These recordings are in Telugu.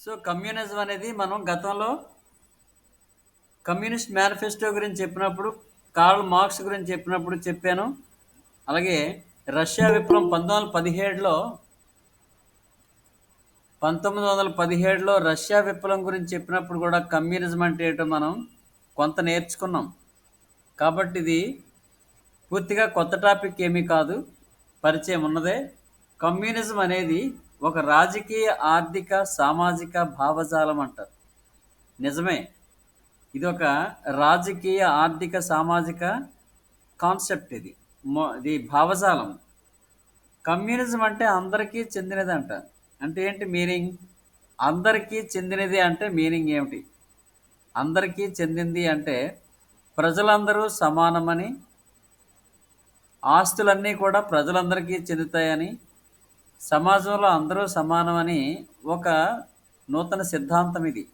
సో కమ్యూనిజం అనేది మనం గతంలో కమ్యూనిస్ట్ మేనిఫెస్టో గురించి చెప్పినప్పుడు, కార్ల్ మార్క్స్ గురించి చెప్పినప్పుడు చెప్పాను. అలాగే రష్యా విప్లవం 1917లో రష్యా విప్లవం గురించి చెప్పినప్పుడు కూడా కమ్యూనిజం అంటే ఏంటో మనం కొంత నేర్చుకున్నాం. కాబట్టి ఇది పూర్తిగా కొత్త టాపిక్ ఏమీ కాదు, పరిచయం ఉన్నదే. కమ్యూనిజం అనేది ఒక రాజకీయ, ఆర్థిక, సామాజిక భావజాలం అంటారు. నిజమే, ఇది ఒక రాజకీయ, ఆర్థిక, సామాజిక కాన్సెప్ట్. ఇది భావజాలం. కమ్యూనిజం అంటే అందరికీ చెందినది అంట. అంటే ఏంటి మీనింగ్? అందరికీ చెందినది అంటే మీనింగ్ ఏమిటి? అందరికీ చెందింది అంటే ప్రజలందరూ సమానమని, ఆస్తులన్నీ కూడా ప్రజలందరికీ చెందుతాయని, సమాజంలో అందరూ సమానమని ఒక నూతన సిద్ధాంతం ఇది.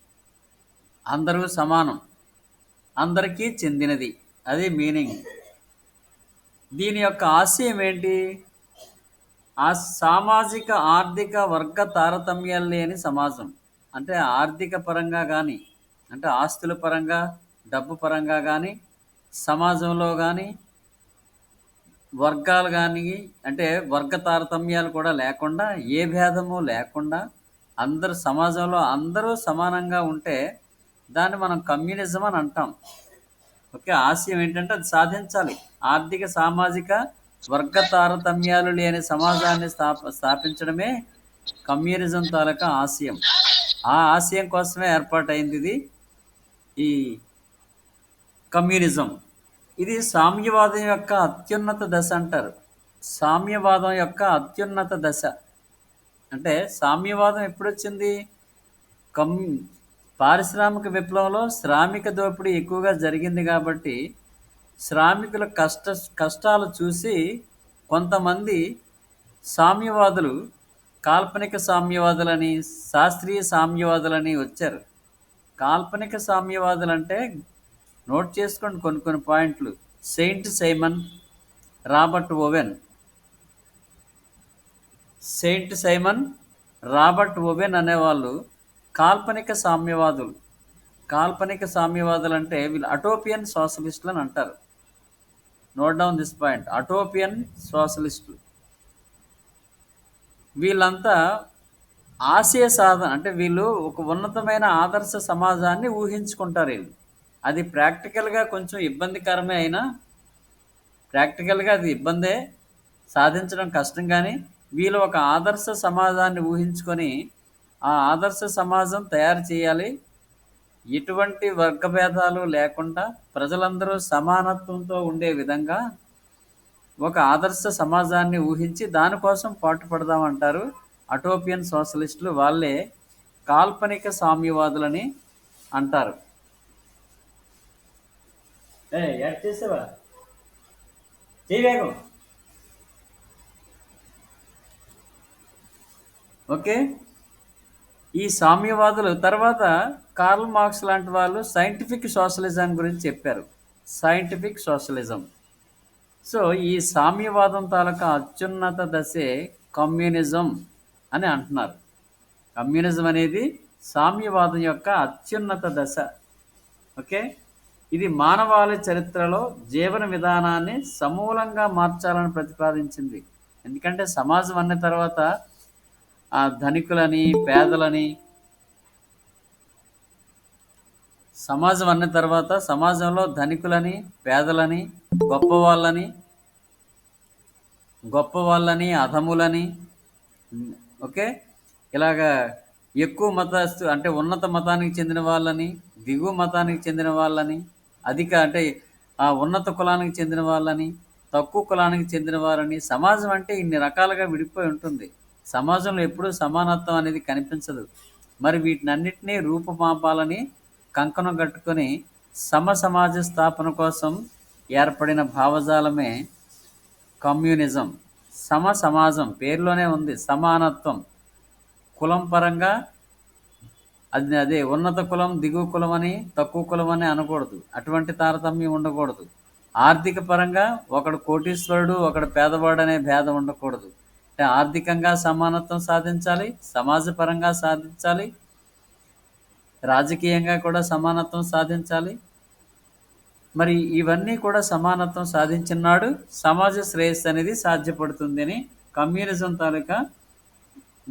అందరూ సమానం, అందరికీ చెందినది, అది మీనింగ్. దీని యొక్క ఆశయం ఏంటి? ఆ సామాజిక, ఆర్థిక, వర్గ తారతమ్యాలు లేని సమాజం. అంటే ఆర్థిక పరంగా కానీ, అంటే ఆస్తుల పరంగా, డబ్బు పరంగా కానీ, సమాజంలో కానీ వర్గాలు కానీ, అంటే వర్గ తారతమ్యాలు కూడా లేకుండా, ఏ భేదము లేకుండా అందరూ సమాజంలో అందరూ సమానంగా ఉంటే దాన్ని మనం కమ్యూనిజం అని అంటాం. ఓకే, ఆశయం ఏంటంటే అది సాధించాలి. ఆర్థిక, సామాజిక, వర్గ తారతమ్యాలు లేని సమాజాన్ని స్థాపించడమే కమ్యూనిజం తాలూకా ఆశయం. ఆ ఆశయం కోసమే ఏర్పాటైంది ఇది, ఈ కమ్యూనిజం. ఇది సామ్యవాదం యొక్క అత్యున్నత దశ అంటారు. సామ్యవాదం యొక్క అత్యున్నత దశ. అంటే సామ్యవాదం ఎప్పుడొచ్చింది? పారిశ్రామిక విప్లవంలో శ్రామిక దోపిడీ ఎక్కువగా జరిగింది కాబట్టి శ్రామికుల కష్టాలు చూసి కొంతమంది సామ్యవాదులు, కాల్పనిక సామ్యవాదులని, శాస్త్రీయ సామ్యవాదులని వచ్చారు. కాల్పనిక సామ్యవాదులు అంటే నోట్ చేసుకోండి కొన్ని పాయింట్లు. సెయింట్ సైమన్, రాబర్ట్ ఓవెన్ అనేవాళ్ళు కాల్పనిక సామ్యవాదులు. కాల్పనిక సామ్యవాదులు అంటే వీళ్ళు అటోపియన్ సోషలిస్టులు అని అంటారు. Note down this point, utopian సోషలిస్టులు. వీళ్ళంతా ఆశయ సాధన, అంటే వీళ్ళు ఒక ఉన్నతమైన ఆదర్శ సమాజాన్ని ఊహించుకుంటారు. వీళ్ళు అది ప్రాక్టికల్గా కొంచెం ఇబ్బందికరమే అయినా, ప్రాక్టికల్గా అది ఇబ్బందే, సాధించడం కష్టం. కానీ వీళ్ళు ఒక ఆదర్శ సమాజాన్ని ఊహించుకొని ఆ ఆదర్శ సమాజం తయారు చేయాలి, ఎటువంటి వర్గభేదాలు లేకుండా ప్రజలందరూ సమానత్వంతో ఉండే విధంగా ఒక ఆదర్శ సమాజాన్ని ఊహించి దానికోసం పాటుపడదామంటారు అటోపియన్ సోషలిస్టులు. వాళ్ళే కాల్పనిక సామ్యవాదులని అంటారు. యాడ్ చేసావా? చేయవేగం. ఓకే, ఈ సామ్యవాదులు తర్వాత కార్ల్ మార్క్స్ లాంటి వాళ్ళు సైంటిఫిక్ సోషలిజం గురించి చెప్పారు. Scientific socialism. సో ఈ సామ్యవాదం తాలూకా అత్యున్నత దశే కమ్యూనిజం అని అంటున్నారు. కమ్యూనిజం అనేది సామ్యవాదం యొక్క అత్యున్నత దశ. ఓకే, ఇది మానవాళి చరిత్రలో జీవన విధానాన్ని సమూలంగా మార్చాలని ప్రతిపాదించింది. ఎందుకంటే సమాజం అన్న తర్వాత ఆ ధనికులని, పేదలని, సమాజం అన్న తర్వాత సమాజంలో ధనికులని, పేదలని, గొప్పవాళ్ళని, అధములని, ఓకే, ఇలాగా ఎక్కువ మతస్థు అంటే ఉన్నత మతానికి చెందిన వాళ్ళని, దిగువ మతానికి చెందిన వాళ్ళని, అంటే ఆ ఉన్నత కులానికి చెందిన వాళ్ళని, తక్కువ కులానికి చెందిన వాళ్ళని, సమాజం అంటే ఇన్ని రకాలుగా విడిపోయి ఉంటుంది. సమాజంలో ఎప్పుడూ సమానత్వం అనేది కనిపించదు. మరి వీటినన్నిటినీ రూపుమాపాలని కంకణం కట్టుకొని సమాజ స్థాపన కోసం ఏర్పడిన భావజాలమే కమ్యూనిజం. సమాజం పేరులోనే ఉంది, సమానత్వం. కులం పరంగా అదే ఉన్నత కులం, దిగువ కులం అని, తక్కువ కులం అని అనకూడదు. అటువంటి తారతమ్యం ఉండకూడదు. ఆర్థిక పరంగా ఒకడు కోటీశ్వరుడు, ఒకడు పేదవాడు అనే భేదం ఉండకూడదు. అంటే ఆర్థికంగా సమానత్వం సాధించాలి, సమాజపరంగా సాధించాలి, రాజకీయంగా కూడా సమానత్వం సాధించాలి. మరి ఇవన్నీ కూడా సమానత్వం సాధించినాడు సమాజ శ్రేయస్సు అనేది సాధ్యపడుతుంది అని కమ్యూనిజం తాలూకా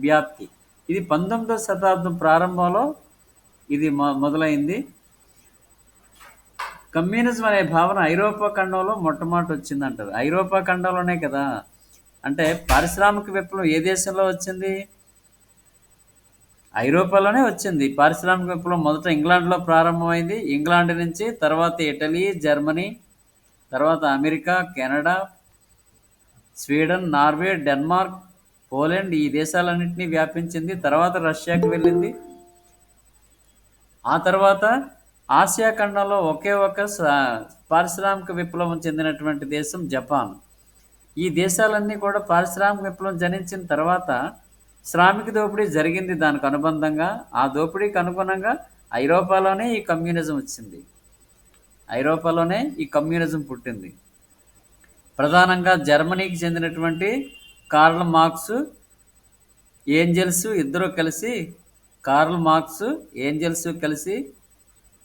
వ్యాప్తి. ఇది 19వ శతాబ్దం ప్రారంభంలో ఇది మొదలైంది. కమ్యూనిజం అనే భావన ఐరోపా ఖండంలో మొట్టమొదటి వచ్చిందంటారు. ఐరోపా ఖండంలోనే కదా. అంటే పారిశ్రామిక విప్లవం ఏ దేశంలో వచ్చింది? ఐరోపాలోనే వచ్చింది. పారిశ్రామిక విప్లవం మొదట ఇంగ్లాండ్లో ప్రారంభమైంది. ఇంగ్లాండ్ నుంచి తర్వాత ఇటలీ, జర్మనీ, తర్వాత America, Canada, Sweden, Norway, Denmark, Poland ఈ దేశాలన్నింటినీ వ్యాపించింది. తర్వాత రష్యాకి వెళ్ళింది. ఆ తర్వాత ఆసియా ఖండంలో ఒకే ఒక పారిశ్రామిక విప్లవం చెందినటువంటి దేశం జపాన్. ఈ దేశాలన్నీ కూడా పారిశ్రామిక విప్లవం జనించిన తర్వాత శ్రామిక దోపిడీ జరిగింది. దానికి అనుబంధంగా ఆ దోపిడీకి అనుగుణంగా ఐరోపాలోనే ఈ కమ్యూనిజం వచ్చింది. ఐరోపాలోనే ఈ కమ్యూనిజం పుట్టింది. ప్రధానంగా జర్మనీకి చెందినటువంటి కార్ల్ మార్క్స్, ఏంజెల్స్ ఇద్దరు కలిసి కార్ల్ మార్క్స్, ఏంజెల్స్ కలిసి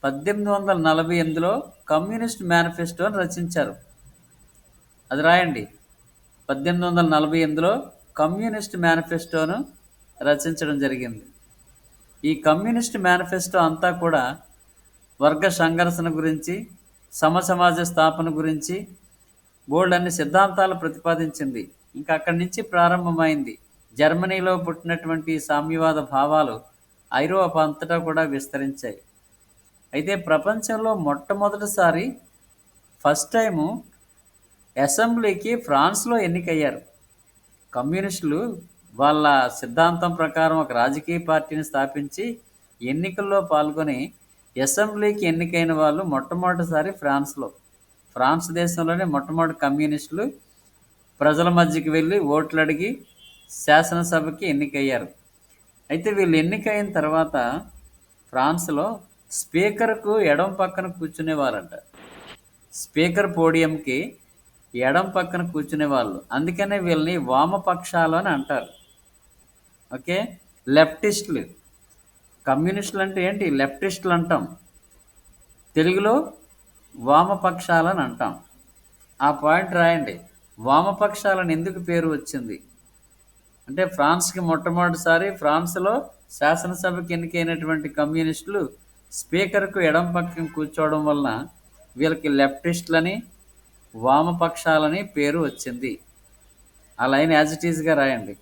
1848లో కమ్యూనిస్ట్ మేనిఫెస్టోని రచించారు. అది రాయండి. 1848లో కమ్యూనిస్ట్ మేనిఫెస్టోను రచించడం జరిగింది. ఈ కమ్యూనిస్ట్ మేనిఫెస్టో అంతా కూడా వర్గ సంఘర్షణ గురించి, సమసమాజ స్థాపన గురించి బోల్డ్ అన్ని సిద్ధాంతాలు ప్రతిపాదించింది. ఇంకా అక్కడి నుంచి ప్రారంభమైంది. జర్మనీలో పుట్టినటువంటి సామ్యవాద భావాలు ఐరోపా అంతటా కూడా విస్తరించాయి. అయితే ప్రపంచంలో మొట్టమొదటిసారి ఫస్ట్ టైము అసెంబ్లీకి ఫ్రాన్స్లో ఎన్నికయ్యారు. కమ్యూనిస్టులు వాళ్ళ సిద్ధాంతం ప్రకారం ఒక రాజకీయ పార్టీని స్థాపించి ఎన్నికల్లో పాల్గొని అసెంబ్లీకి ఎన్నికైన వాళ్ళు మొట్టమొదటిసారి ఫ్రాన్స్ దేశంలోనే మొట్టమొదటి కమ్యూనిస్టులు ప్రజల మధ్యకి వెళ్ళి ఓట్లు అడిగి శాసనసభకి ఎన్నికయ్యారు. అయితే వీళ్ళు ఎన్నికైన తర్వాత ఫ్రాన్స్లో స్పీకర్కు ఎడం పక్కన కూర్చునేవారంట. స్పీకర్ పోడియంకి ఎడం పక్కన కూర్చునేవాళ్ళు. అందుకనే వీళ్ళని వామపక్షాలు అని అంటారు. ఓకే, లెఫ్టిస్టులు. కమ్యూనిస్టులు అంటే ఏంటి? లెఫ్టిస్టులు అంటాం. తెలుగులో వామపక్షాలని అంటాం. ఆ పాయింట్ రాయండి. వామపక్షాలని ఎందుకు పేరు వచ్చింది అంటే ఫ్రాన్స్కి మొట్టమొదటిసారి ఫ్రాన్స్లో శాసనసభకి ఎన్నికైనటువంటి కమ్యూనిస్టులు స్పీకర్కు ఎడం పక్కన కూర్చోవడం వలన వీళ్ళకి లెఫ్టిస్టులని, వామపక్షాలని పేరు వచ్చింది. ఆ లైన్ యాజ్ ఇట్ ఈజ్గా రాయండి.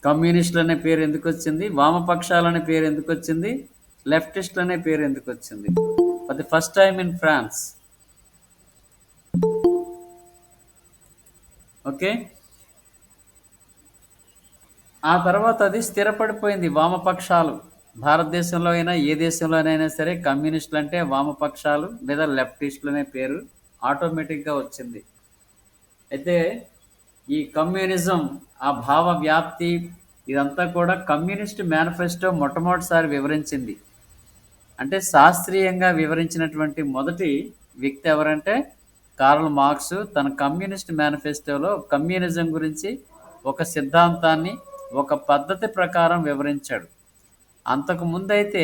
కమ్యూనిస్టులు అనే పేరు ఎందుకు వచ్చింది? వామపక్షాలనే పేరు ఎందుకు వచ్చింది? లెఫ్టిస్టులు అనే పేరు ఎందుకు వచ్చింది? For the first time in France. Okay, ఆ తర్వాత అది స్థిరపడిపోయింది. వామపక్షాలు భారతదేశంలో అయినా ఏ దేశంలోనైనా సరే కమ్యూనిస్టులు అంటే వామపక్షాలు లేదా లెఫ్టిస్టులు అనే పేరు ఆటోమేటిక్గా వచ్చింది. అయితే ఈ కమ్యూనిజం ఆ భావ వ్యాప్తి ఇదంతా కూడా కమ్యూనిస్ట్ మేనిఫెస్టో మొట్టమొదటిసారి వివరించింది. అంటే శాస్త్రీయంగా వివరించినటువంటి మొదటి వ్యక్తి ఎవరంటే కార్ల్ మార్క్స్. తన కమ్యూనిస్ట్ మేనిఫెస్టోలో కమ్యూనిజం గురించి ఒక సిద్ధాంతాన్ని ఒక పద్ధతి ప్రకారం వివరించాడు. అంతకు ముందైతే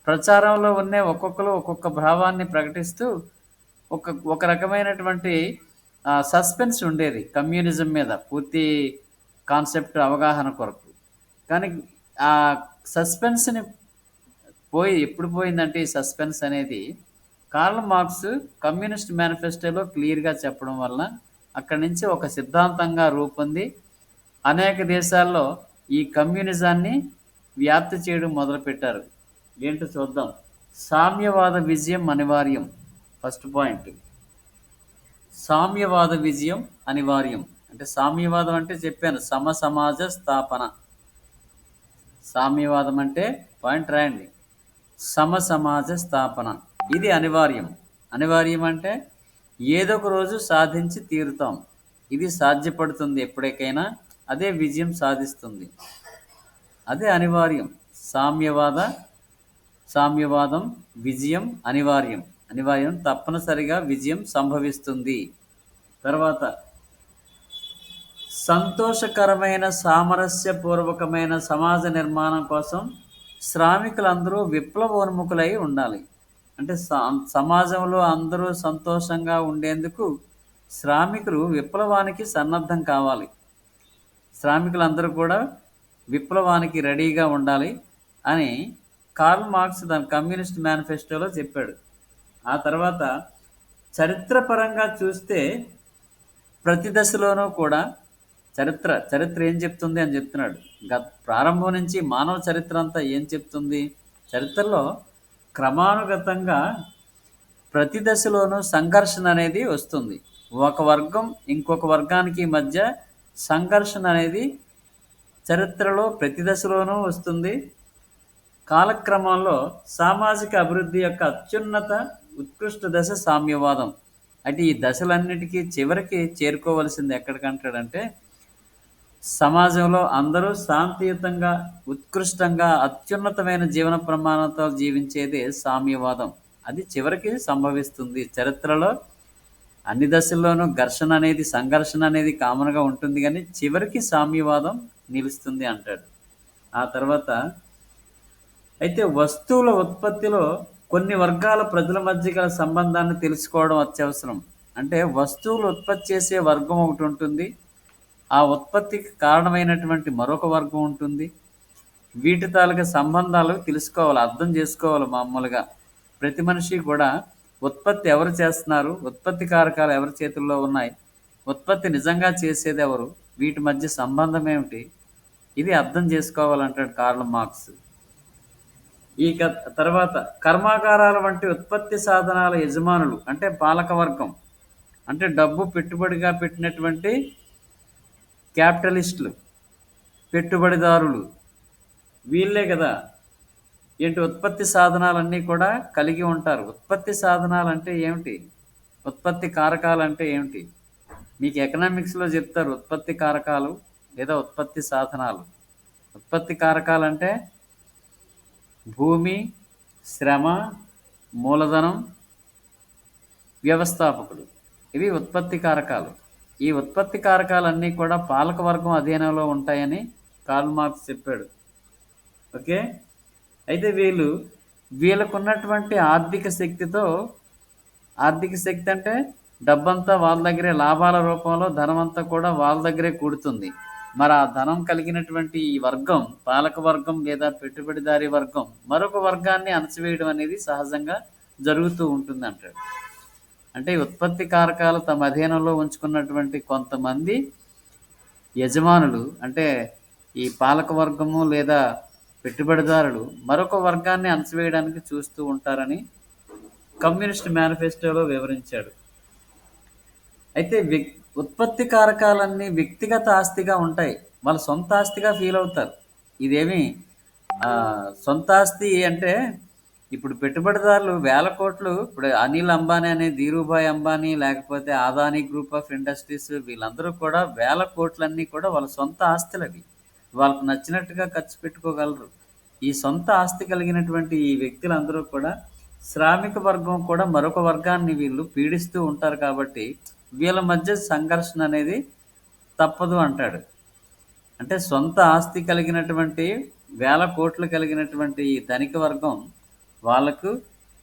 ప్రచారంలో ఉన్న ఒక్కొక్కరు ఒక్కొక్క భావాన్ని ప్రకటిస్తూ ఒక రకమైనటువంటి సస్పెన్స్ ఉండేది కమ్యూనిజం మీద పూర్తి కాన్సెప్ట్ అవగాహన కొరకు. కానీ ఆ సస్పెన్స్ని ఎప్పుడు పోయిందంటే ఈ సస్పెన్స్ అనేది కార్ల్ మార్క్స్ కమ్యూనిస్ట్ మేనిఫెస్టోలో క్లియర్గా చెప్పడం వల్ల అక్కడి నుంచి ఒక సిద్ధాంతంగా రూపొంది అనేక దేశాల్లో ఈ కమ్యూనిజాన్ని వ్యాప్తి చేయడం మొదలుపెట్టారు. ఏంటో చూద్దాం. సామ్యవాద విజయం అనివార్యం. ఫస్ట్ పాయింట్, సామ్యవాద విజయం అనివార్యం. అంటే సామ్యవాదం అంటే చెప్పాను, సమసమాజ స్థాపన. సామ్యవాదం అంటే పాయింట్ రాయండి, సమసమాజ స్థాపన. ఇది అనివార్యం. అనివార్యం అంటే ఏదో ఒక రోజు సాధించి తీరుతాం. ఇది సాధ్యపడుతుంది ఎప్పటికైనా, అదే విజయం సాధిస్తుంది. అదే అనివార్యం. సామ్యవాద సామ్యవాదం విజయం అనివార్యం. అనివార్యం తప్పనిసరిగా విజయం సంభవిస్తుంది. తర్వాత సంతోషకరమైన సామరస్యపూర్వకమైన సమాజ నిర్మాణం కోసం శ్రామికులందరూ విప్లవోన్ముఖులై ఉండాలి. అంటే సమాజంలో అందరూ సంతోషంగా ఉండేందుకు శ్రామికులు విప్లవానికి సన్నద్ధం కావాలి. శ్రామికులందరూ కూడా విప్లవానికి రెడీగా ఉండాలి అని కార్ల్ మార్క్స్ తన కమ్యూనిస్ట్ మేనిఫెస్టోలో చెప్పాడు. ఆ తర్వాత చరిత్రపరంగా చూస్తే ప్రతి దశలోనూ కూడా చరిత్ర ఏం చెప్తుంది అని చెప్తున్నాడు. ప్రారంభం నుంచి మానవ చరిత్ర అంతా ఏం చెప్తుంది? చరిత్రలో క్రమానుగతంగా ప్రతి దశలోనూ సంఘర్షణ అనేది వస్తుంది. ఒక వర్గం ఇంకొక వర్గానికి మధ్య సంఘర్షణ అనేది చరిత్రలో ప్రతి దశలోనూ వస్తుంది. కాలక్రమంలో సామాజిక అభివృద్ధి యొక్క అత్యున్నత ఉత్కృష్ట దశ సామ్యవాదం. అంటే ఈ దశలన్నిటికీ చివరికి చేరుకోవలసింది ఎక్కడికంటాడంటే సమాజంలో అందరూ శాంతియుతంగా ఉత్కృష్టంగా అత్యున్నతమైన జీవన ప్రమాణాలతో జీవించేదే సామ్యవాదం. అది చివరికి సంభవిస్తుంది. చరిత్రలో అన్ని దశల్లోనూ సంఘర్షణ అనేది కామన్గా ఉంటుంది, కానీ చివరికి సామ్యవాదం నిలుస్తుంది అంటాడు. ఆ తర్వాత అయితే వస్తువుల ఉత్పత్తిలో కొన్ని వర్గాల ప్రజల మధ్య గల సంబంధాన్ని తెలుసుకోవడం అత్యవసరం. అంటే వస్తువులు ఉత్పత్తి చేసే వర్గం ఒకటి ఉంటుంది, ఆ ఉత్పత్తికి కారణమైనటువంటి మరొక వర్గం ఉంటుంది. వీటి తాలూకా సంబంధాలు తెలుసుకోవాలి, అర్థం చేసుకోవాలి. మామూలుగా ప్రతి మనిషి కూడా ఉత్పత్తి ఎవరు చేస్తున్నారు, ఉత్పత్తి కారకాలు ఎవరి చేతుల్లో ఉన్నాయి, ఉత్పత్తి నిజంగా చేసేది ఎవరు, వీటి మధ్య సంబంధం ఏమిటి, ఇది అర్థం చేసుకోవాలంటాడు కార్ల్ మార్క్స్. ఈ తర్వాత కర్మాగారాల వంటి ఉత్పత్తి సాధనాల యజమానులు అంటే పాలకవర్గం, అంటే డబ్బు పెట్టుబడిగా పెట్టినటువంటి క్యాపిటలిస్టులు, పెట్టుబడిదారులు, వీళ్ళే కదా ఏంటి ఉత్పత్తి సాధనాలన్నీ కూడా కలిగి ఉంటారు. ఉత్పత్తి సాధనాలు అంటే ఏమిటి, ఉత్పత్తి కారకాలు అంటే ఏమిటి, మీకు ఎకనామిక్స్లో చెప్తారు. ఉత్పత్తి కారకాలు లేదా ఉత్పత్తి సాధనాలు. ఉత్పత్తి కారకాలు అంటే భూమి, శ్రమ, మూలధనం, వ్యవస్థాపకులు, ఇవి ఉత్పత్తి కారకాలు. ఈ ఉత్పత్తి కారకాలన్నీ కూడా పాలకవర్గం అధీనంలో ఉంటాయని కార్ల్ మార్క్స్ చెప్పాడు. ఓకే, అయితే వీళ్ళకున్నటువంటి ఆర్థిక శక్తి అంటే డబ్బంతా వాళ్ళ దగ్గరే, లాభాల రూపంలో ధనమంతా కూడా వాళ్ళ దగ్గరే కూడుతుంది. మరి ఆ ధనం కలిగినటువంటి ఈ వర్గం, పాలక వర్గం లేదా పెట్టుబడిదారీ వర్గం మరొక వర్గాన్ని అణచివేయడం అనేది సహజంగా జరుగుతూ ఉంటుంది అంటాడు. అంటే ఉత్పత్తి కారకాలు తమ అధీనంలో ఉంచుకున్నటువంటి కొంతమంది యజమానులు, అంటే ఈ పాలక వర్గము లేదా పెట్టుబడిదారులు మరొక వర్గాన్ని అణచివేయడానికి చూస్తూ ఉంటారని కమ్యూనిస్ట్ మేనిఫెస్టోలో వివరించాడు. అయితే ఉత్పత్తి కారకాలన్నీ వ్యక్తిగత ఆస్తిగా ఉంటాయి, వాళ్ళ సొంత ఆస్తిగా ఫీల్ అవుతారు. ఇదేమి సొంత ఆస్తి అంటే ఇప్పుడు పెట్టుబడిదారులు వేల కోట్లు, ఇప్పుడు అనిల్ అంబానీ అనే ధీరుభాయ్ అంబానీ లేకపోతే అదానీ గ్రూప్ ఆఫ్ ఇండస్ట్రీస్, వీళ్ళందరూ కూడా వేల కోట్లన్నీ కూడా వాళ్ళ సొంత ఆస్తులు. అవి వాళ్ళకు నచ్చినట్టుగా ఖర్చు పెట్టుకోగలరు. ఈ సొంత ఆస్తి కలిగినటువంటి ఈ వ్యక్తులందరూ కూడా శ్రామిక వర్గం కూడా మరొక వర్గాన్ని వీళ్ళు పీడిస్తూ ఉంటారు. కాబట్టి వీళ్ళ మధ్య సంఘర్షణ అనేది తప్పదు అంటాడు. అంటే సొంత ఆస్తి కలిగినటువంటి వేల కోట్లు కలిగినటువంటి ఈ ధనిక వర్గం వాళ్ళకు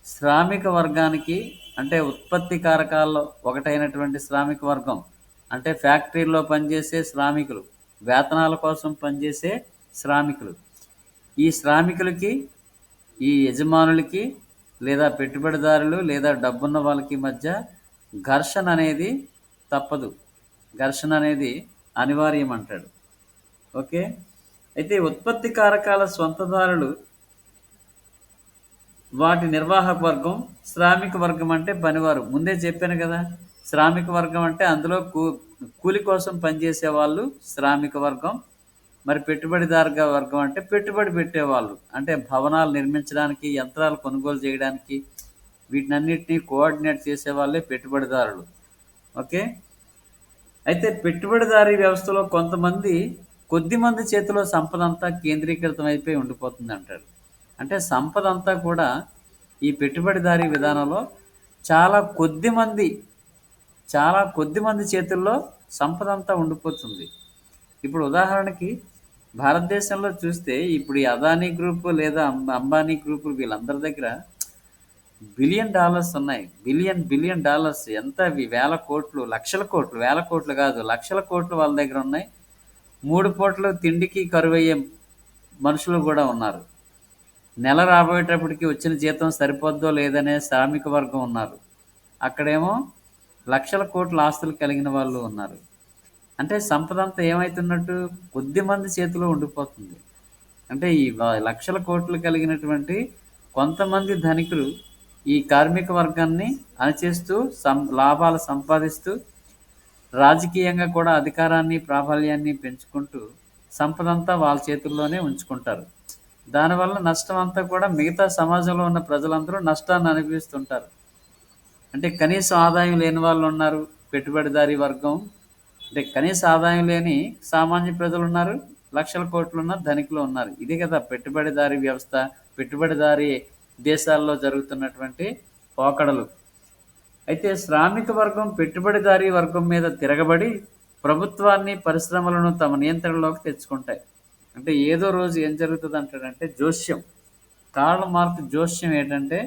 శ్రామిక వర్గానికి, అంటే ఉత్పత్తి కారకాల్లో ఒకటైనటువంటి శ్రామిక వర్గం అంటే ఫ్యాక్టరీల్లో పనిచేసే శ్రామికులు, వేతనాల కోసం పనిచేసే శ్రామికులు, ఈ శ్రామికులకి ఈ యజమానులకి లేదా పెట్టుబడిదారులు లేదా డబ్బున్న వాళ్ళకి మధ్య ఘర్షణ అనేది తప్పదు, ఘర్షణ అనేది అనివార్యం అంటాడు. ఓకే, అయితే ఉత్పత్తి కారకాల స్వంతదారులు వాటి నిర్వాహక వర్గం, శ్రామిక వర్గం అంటే పనివారు. ముందే చెప్పాను కదా, శ్రామిక వర్గం అంటే అందులో కూలి కోసం పనిచేసే వాళ్ళు శ్రామిక వర్గం. మరి పెట్టుబడిదారు వర్గం అంటే పెట్టుబడి పెట్టేవాళ్ళు, అంటే భవనాలు నిర్మించడానికి, యంత్రాలు కొనుగోలు చేయడానికి, వీటినన్నిటినీ కోఆర్డినేట్ చేసే వాళ్ళే పెట్టుబడిదారులు. ఓకే, అయితే పెట్టుబడిదారీ వ్యవస్థలో కొద్దిమంది చేతిలో సంపద అంతా కేంద్రీకృతం అయిపోయి ఉండిపోతుంది అంటాడు. అంటే సంపద అంతా కూడా ఈ పెట్టుబడిదారీ విధానంలో చాలా కొద్ది మంది చాలా కొద్ది మంది చేతుల్లో సంపద అంతా ఉండిపోతుంది. ఇప్పుడు ఉదాహరణకి భారతదేశంలో చూస్తే ఇప్పుడు ఈ అదానీ గ్రూప్ లేదా అంబానీ గ్రూప్ వీళ్ళందరి దగ్గర బిలియన్ డాలర్స్ ఉన్నాయి. బిలియన్ బిలియన్ డాలర్స్ ఎంత అవి? వేల కోట్లు, లక్షల కోట్లు, వేల కోట్లు కాదు, లక్షల కోట్లు వాళ్ళ దగ్గర ఉన్నాయి. 3 పూటలు తిండికి కరువయ్యే మనుషులు కూడా ఉన్నారు. నెల రాబోయేటప్పటికి వచ్చిన జీతం సరిపోద్దో లేదనే శ్రామిక వర్గం ఉన్నారు. అక్కడేమో లక్షల కోట్ల ఆస్తులు కలిగిన వాళ్ళు ఉన్నారు. అంటే సంపద అంతా ఏమవుతున్నట్టు కొద్ది మంది చేతిలో ఉండిపోతుంది. అంటే ఈ లక్షల కోట్లు కలిగినటువంటి కొంతమంది ధనికులు ఈ కార్మిక వర్గాన్ని అణచేస్తూ లాభాలు సంపాదిస్తూ రాజకీయంగా కూడా అధికారాన్ని ప్రాబల్యాన్ని పెంచుకుంటూ సంపదంతా వాళ్ళ చేతుల్లోనే ఉంచుకుంటారు. దానివల్ల నష్టం అంతా కూడా మిగతా సమాజంలో ఉన్న ప్రజలందరూ నష్టాన్ని అనుభవిస్తుంటారు. అంటే కనీసం ఆదాయం లేని వాళ్ళు ఉన్నారు, పెట్టుబడిదారీ వర్గం. అంటే కనీస ఆదాయం లేని సామాన్య ప్రజలు ఉన్నారు, లక్షల కోట్లు ఉన్న ధనికులు ఉన్నారు. ఇదే కదా పెట్టుబడిదారీ వ్యవస్థ, పెట్టుబడిదారీ దేశాల్లో జరుగుతున్నటువంటి పోకడలు. అయితే శ్రామిక వర్గం పెట్టుబడిదారీ వర్గం మీద తిరగబడి ప్రభుత్వాన్ని, పరిశ్రమలను తమ నియంత్రణలోకి తెచ్చుకుంటాయి. అంటే ఏదో రోజు ఏం జరుగుతుంది అంటాడంటే జోస్యం, కార్ల్ మార్క్స్ జోస్యం ఏంటంటే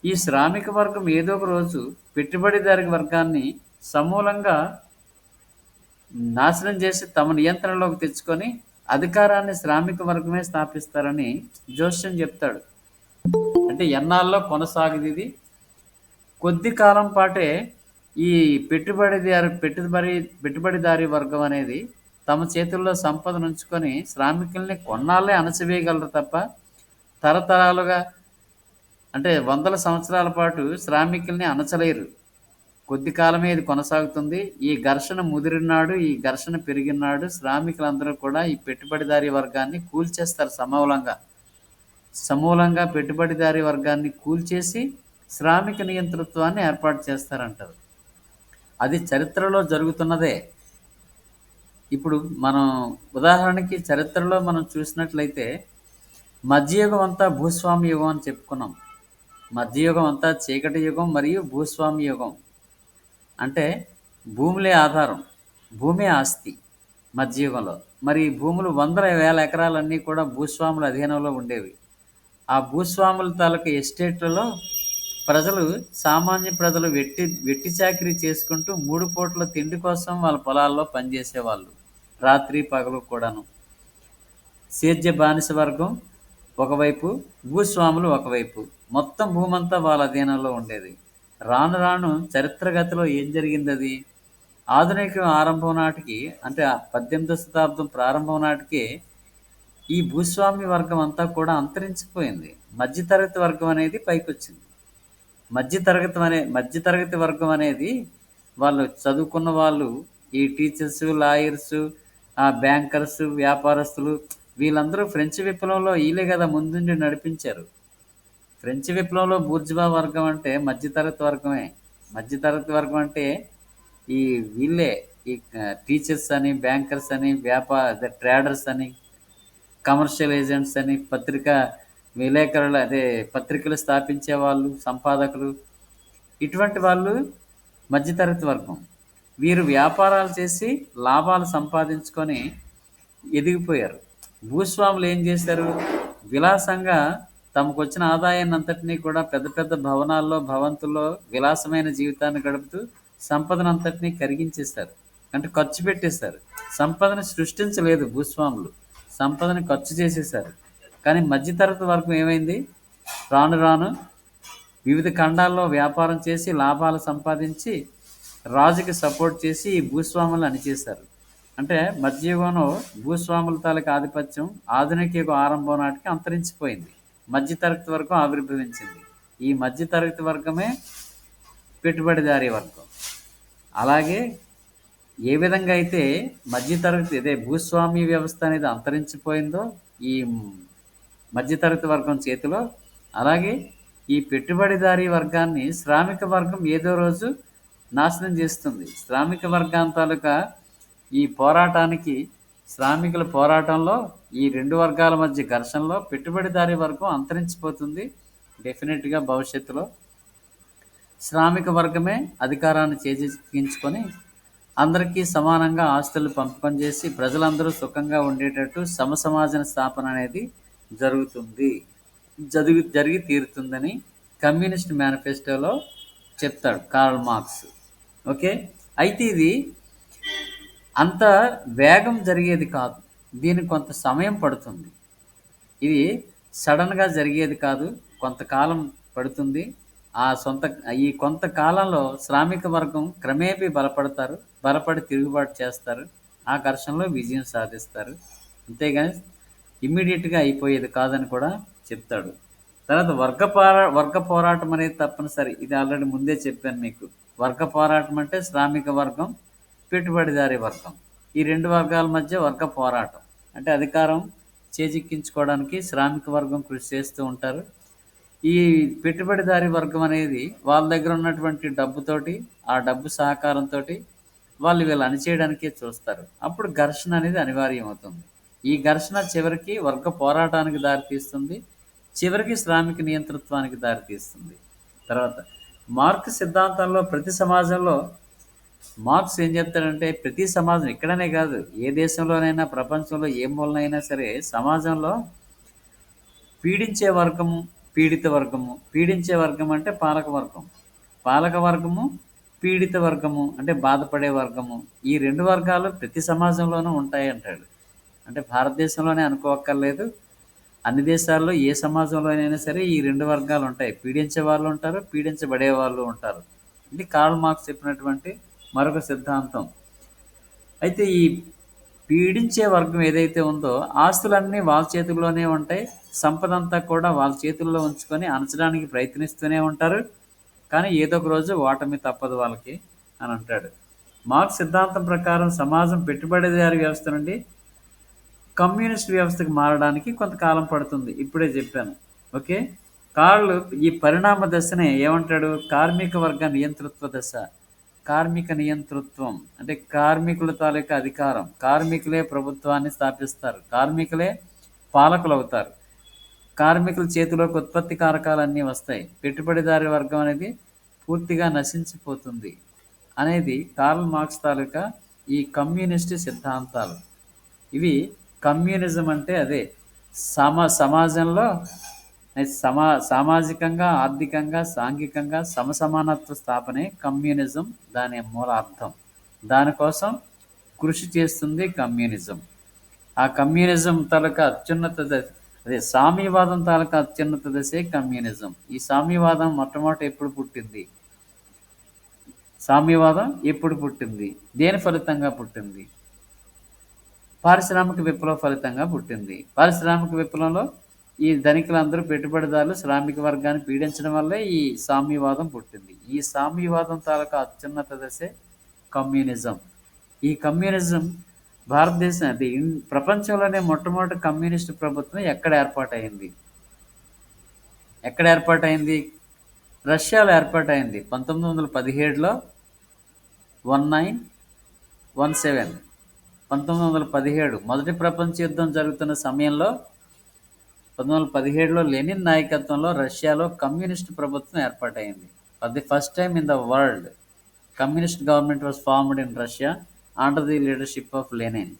ఈ శ్రామిక వర్గం ఏదో ఒక రోజు పెట్టుబడిదారీ వర్గాన్ని సమూలంగా నాశనం చేసి తమ నియంత్రణలోకి తెచ్చుకొని అధికారాన్ని శ్రామిక వర్గమే స్థాపిస్తారని జోస్యం చెప్తాడు. అంటే ఎన్నాళ్ళలో కొనసాగింది ఇది. కొద్ది కాలం పాటే ఈ పెట్టుబడిదారీ వర్గం అనేది తమ చేతుల్లో సంపదను ఉంచుకొని శ్రామికుల్ని కొన్నాళ్ళే అణచివేయగలరు తప్ప తరతరాలుగా అంటే వందల సంవత్సరాల పాటు శ్రామికుల్ని అణచలేరు. కొద్ది కాలమే ఇది కొనసాగుతుంది. ఈ ఘర్షణ ముదిరినాడు, ఈ ఘర్షణ పెరిగినాడు శ్రామికులందరూ కూడా ఈ పెట్టుబడిదారీ వర్గాన్ని కూల్చేస్తారు. సమూలంగా పెట్టుబడిదారీ వర్గాన్ని కూల్చేసి శ్రామిక నియంతృత్వాన్ని ఏర్పాటు చేస్తారంటారు. అది చరిత్రలో జరుగుతున్నదే. ఇప్పుడు మనం ఉదాహరణకి చరిత్రలో మనం చూసినట్లయితే మధ్యయుగం అంతా భూస్వామ్య యుగం అని చెప్పుకున్నాం. మధ్యయుగం అంతా చీకటి యుగం మరియు భూస్వామ్య యుగం. అంటే భూములే ఆధారం, భూమే ఆస్తి మధ్యయుగంలో. మరి భూములు వందల వేల ఎకరాలన్నీ కూడా భూస్వాముల అధీనంలో ఉండేవి. ఆ భూస్వాముల తాలూకు ఎస్టేట్లలో సామాన్య ప్రజలు వెట్టి చాకిరీ చేసుకుంటూ 3 పూటల తిండి కోసం వాళ్ళ పొలాల్లో పనిచేసేవాళ్ళు, రాత్రి పగలు కూడాను. సేద్య బానిస వర్గం ఒకవైపు, భూస్వాములు ఒకవైపు, మొత్తం భూమంతా వాళ్ళ అధీనంలో ఉండేది. రాను రాను చరిత్రగతిలో ఏం జరిగింది? అది ఆధునిక ఆరంభం నాటికి, అంటే 18వ శతాబ్దం ప్రారంభం నాటికే ఈ భూస్వామ్య వర్గం అంతా కూడా అంతరించిపోయింది. మధ్యతరగతి వర్గం అనేది పైకొచ్చింది. మధ్యతరగతి వర్గం అనేది వాళ్ళు చదువుకున్న వాళ్ళు, ఈ టీచర్స్, లాయర్స్, బ్యాంకర్స్, వ్యాపారస్తులు, వీళ్ళందరూ ఫ్రెంచ్ విప్లవంలో వీళ్ళే కదా ముందుండి నడిపించారు. ఫ్రెంచ్ విప్లవంలో బూర్జువా వర్గం అంటే మధ్యతరగతి వర్గమే. మధ్యతరగతి వర్గం అంటే ఈ వీళ్ళే, ఈ టీచర్స్ అని, బ్యాంకర్స్ అని, ట్రేడర్స్ అని, కమర్షియల్ ఏజెంట్స్ అని, విలేకరులు, పత్రికలు స్థాపించే వాళ్ళు, సంపాదకులు, ఇటువంటి వాళ్ళు మధ్యతరగతి వర్గం. వీరు వ్యాపారాలు చేసి లాభాలు సంపాదించుకొని ఎదిగిపోయారు. భూస్వాములు ఏం చేశారు? విలాసంగా తమకు వచ్చిన ఆదాయాన్ని అంతటినీ కూడా పెద్ద పెద్ద భవనాల్లో, భవంతుల్లో విలాసమైన జీవితాన్ని గడుపుతూ సంపదనంతటినీ కరిగించేశారు. అంటే ఖర్చు పెట్టేశారు. సంపదను సృష్టించలేదు భూస్వాములు, సంపదని ఖర్చు చేసేశారు. కానీ మధ్యతరగతి వర్గం ఏమైంది? రాను రాను వివిధ ఖండాల్లో వ్యాపారం చేసి లాభాలు సంపాదించి రాజుకి సపోర్ట్ చేసి ఈ భూస్వాములను అణిచేశారు. అంటే మధ్యయుగంలో భూస్వాముల తాలూకు ఆధిపత్యం ఆధునిక యుగం ఆరంభం నాటికి అంతరించిపోయింది. మధ్యతరగతి వర్గం ఆవిర్భవించింది. ఈ మధ్యతరగతి వర్గమే పెట్టుబడిదారీ వర్గం. అలాగే ఏ విధంగా అయితే మధ్యతరగతి భూస్వామ్య వ్యవస్థ అనేది అంతరించిపోయిందో ఈ మధ్యతరగతి వర్గం చేతిలో, అలాగే ఈ పెట్టుబడిదారీ వర్గాన్ని శ్రామిక వర్గం ఏదో రోజు నాశనం చేస్తుంది. శ్రామిక వర్గం తాలూకా ఈ పోరాటానికి శ్రామికుల పోరాటంలో ఈ రెండు వర్గాల మధ్య ఘర్షణలో పెట్టుబడిదారీ వర్గం అంతరించిపోతుంది. డెఫినెట్గా భవిష్యత్తులో శ్రామిక వర్గమే అధికారాన్ని చేజిక్కించుకొని అందరికీ సమానంగా ఆస్తులు పంపకం చేసి ప్రజలందరూ సుఖంగా ఉండేటట్టు సమసమాజన స్థాపన అనేది జరుగుతుంది, జరిగి తీరుతుందని కమ్యూనిస్ట్ మేనిఫెస్టోలో చెప్తాడు కార్ల్ మార్క్స్. ఓకే, అయితే ఇది అంత వేగం జరిగేది కాదు, దీనికి కొంత సమయం పడుతుంది. ఇది సడన్గా జరిగేది కాదు, కొంతకాలం పడుతుంది. ఈ కొంతకాలంలో శ్రామిక వర్గం క్రమేపీ బలపడి తిరుగుబాటు చేస్తారు, ఆ ఘర్షణలో విజయం సాధిస్తారు. అంతేగాని ఇమ్మీడియట్గా అయిపోయేది కాదని కూడా చెప్తాడు. తర్వాత వర్గ పోరాటం అనేది తప్పనిసరి, ఇది ఆల్రెడీ ముందే చెప్పాను మీకు. వర్గ పోరాటం అంటే శ్రామిక వర్గం, పెట్టుబడిదారీ వర్గం, ఈ రెండు వర్గాల మధ్య వర్గ పోరాటం. అంటే అధికారం చేజిక్కించుకోవడానికి శ్రామిక వర్గం కృషి చేస్తూ ఉంటారు. ఈ పెట్టుబడిదారీ వర్గం అనేది వాళ్ళ దగ్గర ఉన్నటువంటి డబ్బుతోటి, ఆ డబ్బు సహకారంతో వాళ్ళు వీళ్ళు అణిచేయడానికే చూస్తారు. అప్పుడు ఘర్షణ అనేది అనివార్యం అవుతుంది. ఈ ఘర్షణ చివరికి వర్గ పోరాటానికి దారితీస్తుంది, చివరికి శ్రామిక నియంతృత్వానికి దారితీస్తుంది. తర్వాత మార్క్స్ సిద్ధాంతంలో ప్రతి సమాజంలో మార్క్స్ ఏం చెప్తాడంటే, ప్రతి సమాజం ఇక్కడనే కాదు, ఏ దేశంలోనైనా ప్రపంచంలో ఏ మూలనైనా సరే సమాజంలో పీడించే వర్గము, పీడిత వర్గము. పీడించే వర్గం అంటే పాలక వర్గం, పాలక వర్గము, పీడిత వర్గము అంటే బాధపడే వర్గము. ఈ రెండు వర్గాలు ప్రతి సమాజంలోనూ ఉంటాయి అంటాడు. అంటే భారతదేశంలోనే అనుకోవక్కర్లేదు, అన్ని దేశాల్లో ఏ సమాజంలోనైనా సరే ఈ రెండు వర్గాలు ఉంటాయి. పీడించే వాళ్ళు ఉంటారు, పీడించబడే వాళ్ళు ఉంటారు. ఇది కార్ల్ మార్క్స్ చెప్పినటువంటి మరొక సిద్ధాంతం. అయితే ఈ పీడించే వర్గం ఏదైతే ఉందో ఆస్తులన్నీ వాళ్ళ చేతుల్లోనే ఉంటాయి, సంపద అంతా కూడా వాళ్ళ చేతుల్లో ఉంచుకొని అణచడానికి ప్రయత్నిస్తూనే ఉంటారు. కానీ ఏదో ఒక రోజు ఓటమి తప్పదు వాళ్ళకి అని అంటాడు. మార్క్స్ సిద్ధాంతం ప్రకారం సమాజం పెట్టుబడిదారీ వ్యవస్థ నుండి కమ్యూనిస్ట్ వ్యవస్థకు మారడానికి కొంతకాలం పడుతుంది, ఇప్పుడే చెప్పాను. ఓకే, కార్ల్ ఈ పరిణామ దశనే ఏమంటాడు, కార్మిక వర్గ నియంతృత్వ దశ. కార్మిక నియంతృత్వం అంటే కార్మికుల తాలూకా అధికారం, కార్మికులే ప్రభుత్వాన్ని స్థాపిస్తారు, కార్మికులే పాలకులు అవుతారు, కార్మికుల చేతిలోకి ఉత్పత్తి కారకాలన్నీ వస్తాయి, పెట్టుబడిదారీ వర్గం అనేది పూర్తిగా నశించిపోతుంది అనేది కార్ల్ మార్క్స్ తాలూకా ఈ కమ్యూనిస్ట్ సిద్ధాంతాలు. ఇవి కమ్యూనిజం అంటే అదే సమాజంలో సామాజికంగా, ఆర్థికంగా, సాంఘికంగా సమసమానత్వ స్థాపనే కమ్యూనిజం, దాని మూలార్థం. దానికోసం కృషి చేస్తుంది కమ్యూనిజం. ఆ కమ్యూనిజం తాలూకా అత్యున్నత దశ అదే సామ్యవాదం తాలూకా అత్యున్నత దశే కమ్యూనిజం. ఈ సామ్యవాదం మొట్టమొదట ఎప్పుడు పుట్టింది? సామ్యవాదం ఎప్పుడు పుట్టింది? దేని ఫలితంగా పుట్టింది? పారిశ్రామిక విప్లవం ఫలితంగా పుట్టింది. పారిశ్రామిక విప్లవంలో ఈ ధనికులందరూ పెట్టుబడిదారులు శ్రామిక వర్గాన్ని పీడించడం వల్లే ఈ సామ్యవాదం పుట్టింది. ఈ సామ్యవాదం తాలూకా అత్యున్నత దశే కమ్యూనిజం. ఈ కమ్యూనిజం భారతదేశం అది ప్రపంచంలోనే మొట్టమొదటి కమ్యూనిస్ట్ ప్రభుత్వం ఎక్కడ ఏర్పాటైంది? రష్యాలో ఏర్పాటైంది 1917లో. 1917 1917 మొదటి ప్రపంచ యుద్ధం జరుగుతున్న సమయంలో 1917లో లెనిన్ నాయకత్వంలో రష్యాలో కమ్యూనిస్ట్ ప్రభుత్వం ఏర్పాటైంది. For the first time in the world communist government was formed in Russia under the leadership of Lenin.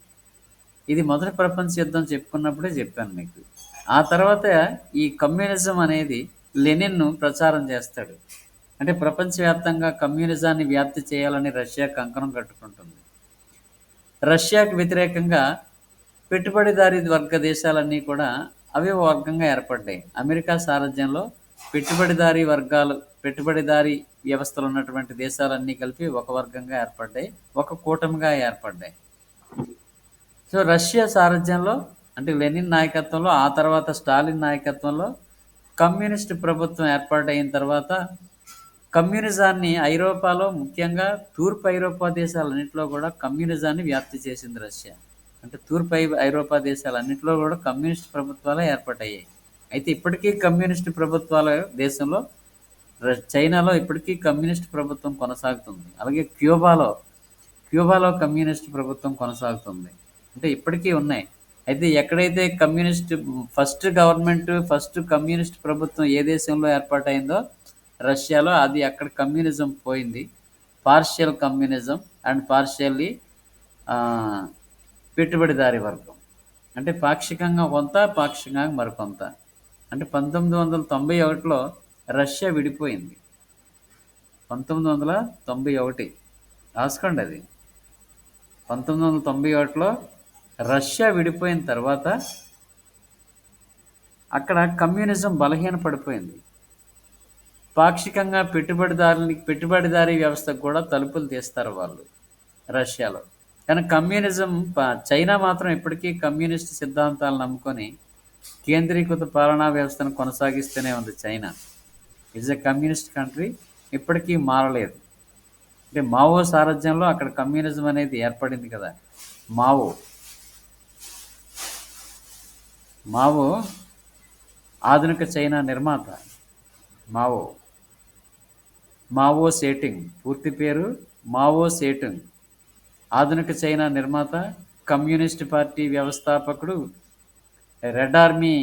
ఇది మొదటి ప్రపంచ యుద్ధం చెప్పుకున్నప్పుడే చెప్పాను మీకు. ఆ తర్వాత ఈ కమ్యూనిజం అనేది లెనిన్ను ప్రచారం చేస్తాడు. అంటే ప్రపంచవ్యాప్తంగా కమ్యూనిజాన్ని వ్యాప్తి చేయాలని రష్యా కంకణం కట్టుకుంటుంది. రష్యాకు వ్యతిరేకంగా పెట్టుబడిదారీ వర్గ దేశాలన్నీ కూడా అవే వర్గంగా ఏర్పడ్డాయి. అమెరికా సారథ్యంలో పెట్టుబడిదారీ వ్యవస్థలు ఉన్నటువంటి దేశాలన్నీ కలిపి ఒక వర్గంగా ఏర్పడ్డాయి, ఒక కూటమిగా ఏర్పడ్డాయి. సో రష్యా సారథ్యంలో అంటే లెనిన్ నాయకత్వంలో, ఆ తర్వాత స్టాలిన్ నాయకత్వంలో కమ్యూనిస్ట్ ప్రభుత్వం ఏర్పాటైన తర్వాత కమ్యూనిజాన్ని ఐరోపాలో, ముఖ్యంగా తూర్పు ఐరోపా దేశాలన్నింటిలో కూడా కమ్యూనిజాన్ని వ్యాప్తి చేసింది రష్యా. అంటే తూర్పు ఐరోపా దేశాలన్నింటిలో కూడా కమ్యూనిస్ట్ ప్రభుత్వాలు ఏర్పాటయ్యాయి. అయితే ఇప్పటికీ కమ్యూనిస్ట్ ప్రభుత్వాల దేశంలో చైనాలో ఇప్పటికీ కమ్యూనిస్ట్ ప్రభుత్వం కొనసాగుతుంది. అలాగే క్యూబాలో కమ్యూనిస్ట్ ప్రభుత్వం కొనసాగుతుంది. అంటే ఇప్పటికీ ఉన్నాయి. అయితే ఎక్కడైతే ఫస్ట్ కమ్యూనిస్ట్ ప్రభుత్వం ఏ దేశంలో ఏర్పాటైందో రష్యాలో, అది అక్కడ కమ్యూనిజం పోయింది. పార్షియల్ కమ్యూనిజం అండ్ పార్షియల్లీ పెట్టుబడిదారీ వర్గం. అంటే పాక్షికంగా కొంత, పాక్షికంగా మరికొంత. అంటే 1991లో రష్యా విడిపోయింది. 1991 రాసుకోండి అది. 1991లో రష్యా విడిపోయిన తర్వాత అక్కడ కమ్యూనిజం బలహీన పడిపోయింది. పాక్షికంగా పెట్టుబడిదారీ వ్యవస్థకు కూడా తలుపులు తీస్తారు వాళ్ళు రష్యాలో. కానీ చైనా మాత్రం ఇప్పటికీ కమ్యూనిస్ట్ సిద్ధాంతాలను నమ్ముకొని కేంద్రీకృత పాలనా వ్యవస్థను కొనసాగిస్తూనే ఉంది. China it's a communist country, ఇప్పటికీ మారలేదు. అంటే మావో సారథ్యంలో అక్కడ కమ్యూనిజం అనేది ఏర్పడింది కదా. మావో ఆధునిక చైనా నిర్మాత. మావో సేటింగ్ పూర్తి పేరు మావో సేటింగ్. ఆధునిక చైనా నిర్మాత, కమ్యూనిస్ట్ పార్టీ వ్యవస్థాపకుడు, రెడ్ ఆర్మీ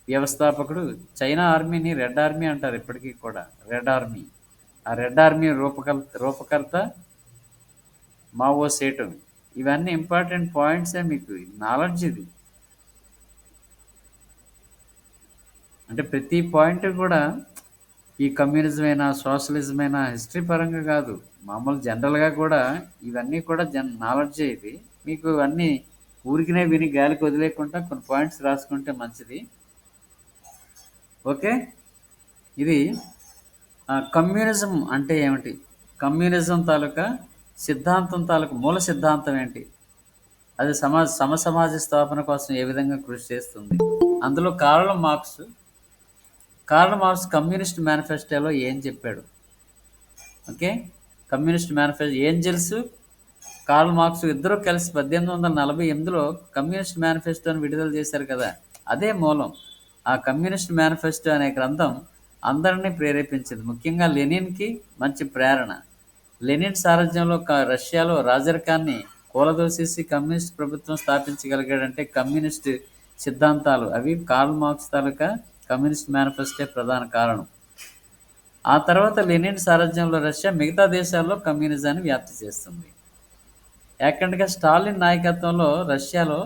వ్యవస్థాపకుడు. చైనా ఆర్మీని రెడ్ ఆర్మీ అంటారు ఇప్పటికీ కూడా, రెడ్ ఆర్మీ. ఆ రెడ్ ఆర్మీ రూపకర్త మావో సేటుంగ్. ఇవన్నీ ఇంపార్టెంట్ పాయింట్సే, మీకు నాలెడ్జ్ ఇది. అంటే ప్రతి పాయింట్ కూడా ఈ కమ్యూనిజం అయినా సోషలిజం అయినా హిస్టరీ పరంగా కాదు, మామూలు జనరల్గా కూడా ఇవన్నీ కూడా నాలెడ్జే. ఇది మీకు అన్నీ ఊరికినే విని గాలికి వదిలేకుండా కొన్ని పాయింట్స్ రాసుకుంటే మంచిది. ఓకే, ఇది కమ్యూనిజం అంటే ఏమిటి, కమ్యూనిజం తాలూకా సిద్ధాంతం తాలూకా మూల సిద్ధాంతం ఏంటి, అది సమసమాజ స్థాపన కోసం ఏ విధంగా కృషి చేస్తుంది. అందులో కార్ల్ మార్క్స్ కమ్యూనిస్ట్ మేనిఫెస్టోలో ఏం చెప్పాడు. Okay, communist manifesto Engels, Karl Marx ఇద్దరూ కలిసి 1848లో కమ్యూనిస్ట్ మేనిఫెస్టోని విడుదల చేశారు కదా, అదే మూలం. ఆ కమ్యూనిస్ట్ మేనిఫెస్టో అనే గ్రంథం అందరినీ ప్రేరేపించింది, ముఖ్యంగా లెనిన్కి మంచి ప్రేరణ. లెనిన్ సారథ్యంలో రష్యాలో రాజరికాన్ని కూలదోసేసి కమ్యూనిస్ట్ ప్రభుత్వం స్థాపించగలిగాడంటే కమ్యూనిస్ట్ సిద్ధాంతాలు అవి, కార్ల్ మార్క్స్ తాలూకా కమ్యూనిస్ట్ మేనిఫెస్టో ప్రధాన కారణం. ఆ తర్వాత లెనిన్ సారథ్యంలో రష్యా మిగతా దేశాల్లో కమ్యూనిజాన్ని వ్యాప్తి చేస్తుంది. ఏకంగా స్టాలిన్ నాయకత్వంలో రష్యాలో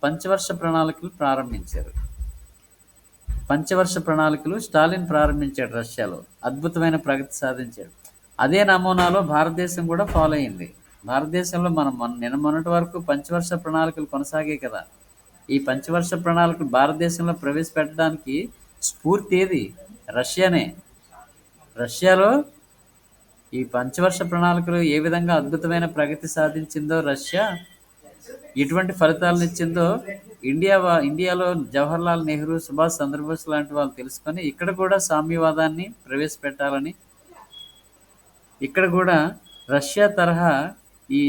పంచవర్ష ప్రణాళికలు స్టాలిన్ ప్రారంభించాడు. రష్యాలో అద్భుతమైన ప్రగతి సాధించాడు. అదే నమూనాలో భారతదేశం కూడా ఫాలో అయింది. భారతదేశంలో మొన్నటి వరకు పంచవర్ష ప్రణాళికలు కొనసాగాయి కదా. ఈ పంచవర్ష ప్రణాళికలు భారతదేశంలో ప్రవేశపెట్టడానికి స్ఫూర్తి ఏది, రష్యానే. రష్యాలో ఈ పంచవర్ష ప్రణాళికలు ఏ విధంగా అద్భుతమైన ప్రగతి సాధించిందో, రష్యా ఎటువంటి ఫలితాలను ఇచ్చిందో ఇండియాలో జవహర్లాల్ నెహ్రూ, సుభాష్ చంద్రబోస్ లాంటి వాళ్ళు తెలుసుకొని ఇక్కడ కూడా సామ్యవాదాన్ని ప్రవేశపెట్టాలని, ఇక్కడ కూడా రష్యా తరహా ఈ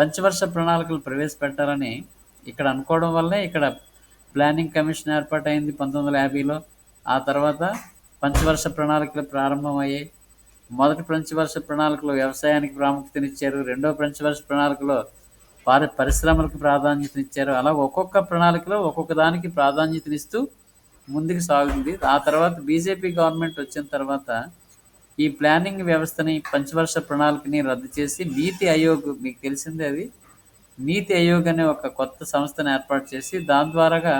పంచవర్ష ప్రణాళికలు ప్రవేశపెట్టాలని ఇక్కడ అనుకోవడం వల్లే ఇక్కడ ప్లానింగ్ కమిషన్ ఏర్పాటైంది 1950లో. ఆ తర్వాత పంచవర్ష ప్రణాళికలు ప్రారంభమయ్యాయి. మొదటి పంచవర్ష ప్రణాళికలో వ్యవసాయానికి ప్రాముఖ్యతనిచ్చారు. రెండో పంచవర్ష ప్రణాళికలో పరిశ్రమలకు ప్రాధాన్యతనిచ్చారు. అలా ఒక్కొక్క ప్రణాళికలో ఒక్కొక్క దానికి ప్రాధాన్యతనిస్తూ ముందుకు సాగుతుంది. ఆ తర్వాత బీజేపీ గవర్నమెంట్ వచ్చిన తర్వాత ఈ ప్లానింగ్ వ్యవస్థని, పంచవర్ష ప్రణాళికని రద్దు చేసి నీతి ఆయోగ్, మీకు తెలిసిందే అది, నీతి ఆయోగ్ అనే ఒక కొత్త సంస్థను ఏర్పాటు చేసి దాని ద్వారాగా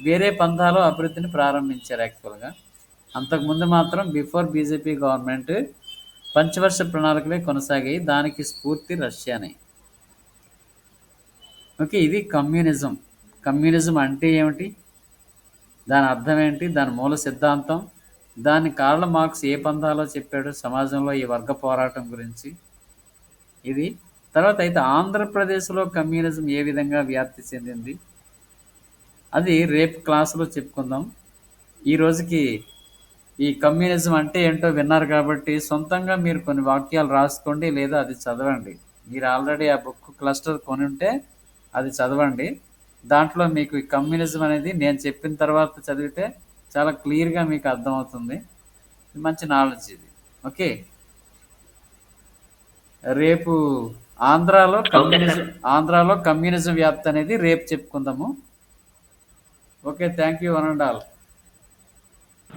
వేరే పంథాలో అభివృద్ధిని ప్రారంభించారు. యాక్చువల్గా అంతకుముందు మాత్రం బిఫోర్ బీజేపీ గవర్నమెంట్ పంచవర్ష ప్రణాళికలే కొనసాగాయి. దానికి స్ఫూర్తి రష్యానే. ఓకే, ఇది కమ్యూనిజం. కమ్యూనిజం అంటే ఏమిటి, దాని అర్థం ఏంటి, దాని మూల సిద్ధాంతం, దాన్ని కార్ల్ మార్క్స్ ఏ పంథాలో చెప్పాడు సమాజంలో ఈ వర్గ పోరాటం గురించి, ఇది. తర్వాత అయితే ఆంధ్రప్రదేశ్లో కమ్యూనిజం ఏ విధంగా వ్యాప్తి చెందింది, అది రేపు క్లాసులో చెప్పుకుందాం. ఈ రోజుకి ఈ కమ్యూనిజం అంటే ఏంటో విన్నారు కాబట్టి సొంతంగా మీరు కొన్ని వాక్యాలు రాసుకోండి, లేదా అది చదవండి. మీరు ఆల్రెడీ ఆ బుక్ క్లస్టర్ కొని ఉంటే అది చదవండి. దాంట్లో మీకు ఈ కమ్యూనిజం అనేది నేను చెప్పిన తర్వాత చదివితే చాలా క్లియర్గా మీకు అర్థమవుతుంది. మంచి నాలెడ్జ్ ఇది. ఓకే, రేపు ఆంధ్రాలో ఓకే సార్. ఆంధ్రాలో కమ్యూనిజం వ్యాప్తి అనేది రేపు చెప్పుకుందాము. Okay, thank you one and all.